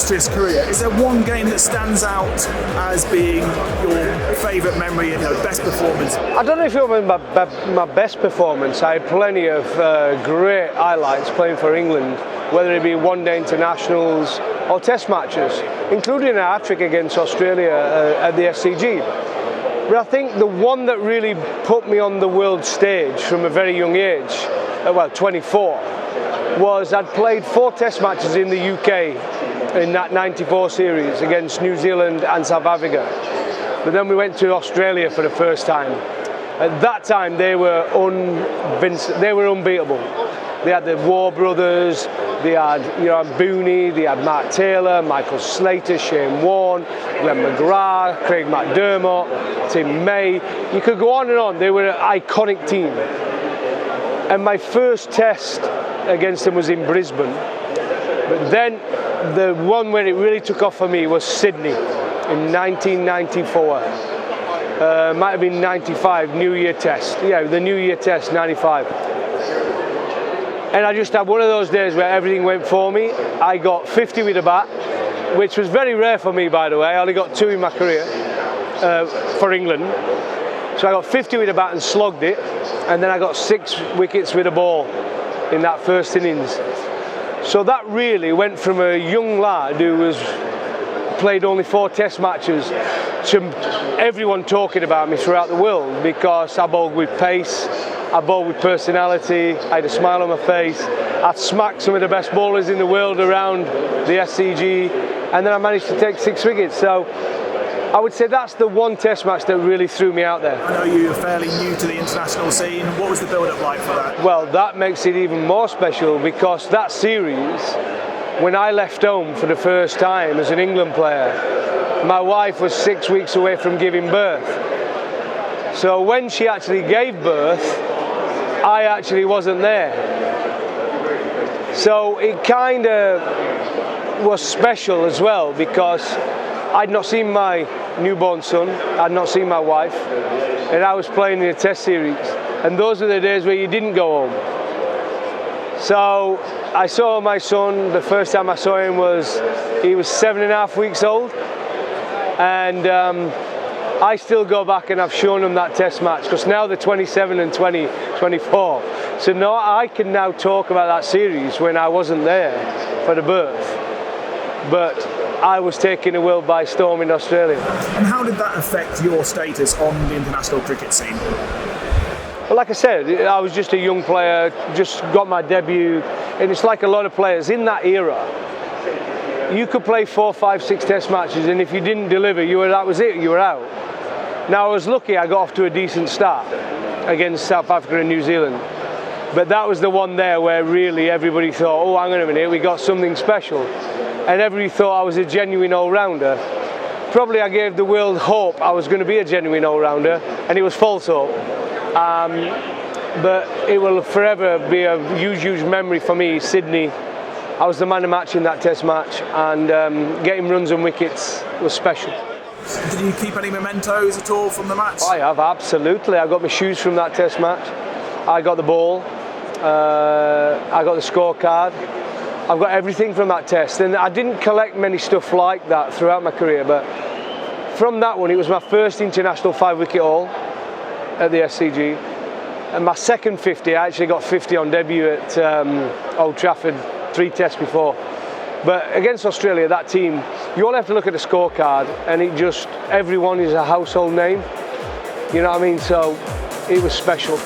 illustrious career, is there one game that stands out as being your favourite memory and your best performance? I don't know if it was my best performance. I had plenty of great highlights playing for England, whether it be one-day internationals or test matches, including a hat-trick against Australia at the SCG. But I think the one that really put me on the world stage from a very young age, 24, was I'd played 4 test matches in the UK in that 94 series against New Zealand and South Africa. But then we went to Australia for the first time. At that time they were unbeatable. They had the War brothers, they had Booney, they had Mark Taylor, Michael Slater, Shane Warne, Glenn McGrath, Craig McDermott, Tim May. You could go on and on. They were an iconic team. And my first test against them was in Brisbane. But then the one where it really took off for me was Sydney in 1994. Might have been 95, New Year test. Yeah, the New Year test, 95. And I just had one of those days where everything went for me. I got 50 with a bat, which was very rare for me, by the way. I only got 2 in my career for England. So I got 50 with a bat and slogged it, and then I got 6 wickets with a ball in that first innings. So that really went from a young lad who was played only 4 test matches to everyone talking about me throughout the world, because I bowled with pace, I bowled with personality, I had a smile on my face, I smacked some of the best bowlers in the world around the SCG, and then I managed to take 6 wickets. So I would say that's the one test match that really threw me out there. I know you're fairly new to the international scene. What was the build-up like for that? Well, that makes it even more special, because that series, when I left home for the first time as an England player, my wife was 6 weeks away from giving birth. So when she actually gave birth, I actually wasn't there. So it kind of was special as well, because I'd not seen my newborn son, I'd not seen my wife, and I was playing in a test series. And those are the days where you didn't go home. So I saw my son, the first time I saw him he was 7.5 weeks old. And I still go back and I've shown them that test match, because now they're 27 and 24. So now I can now talk about that series when I wasn't there for the birth. But I was taking the world by storm in Australia. And how did that affect your status on the international cricket scene? Well, like I said, I was just a young player, just got my debut, and it's like a lot of players in that era. You could play 4, 5, 6 test matches, and if you didn't deliver, that was it, you were out. Now I was lucky, I got off to a decent start against South Africa and New Zealand. But that was the one there where really everybody thought, oh, hang on a minute, we got something special. And everybody thought I was a genuine all-rounder. Probably I gave the world hope I was going to be a genuine all-rounder, and it was false hope. But it will forever be a huge, huge memory for me, Sydney. I was the man of match in that test match, and getting runs and wickets was special. Did you keep any mementos at all from the match? I have, absolutely. I got my shoes from that test match. I got the ball. I got the scorecard. I've got everything from that test, and I didn't collect many stuff like that throughout my career, but from that one, it was my first international 5-wicket haul at the SCG, and my second 50. I actually got 50 on debut at Old Trafford 3 tests before. But against Australia, that team, you all have to look at the scorecard, and everyone is a household name, you know what I mean? So it was special.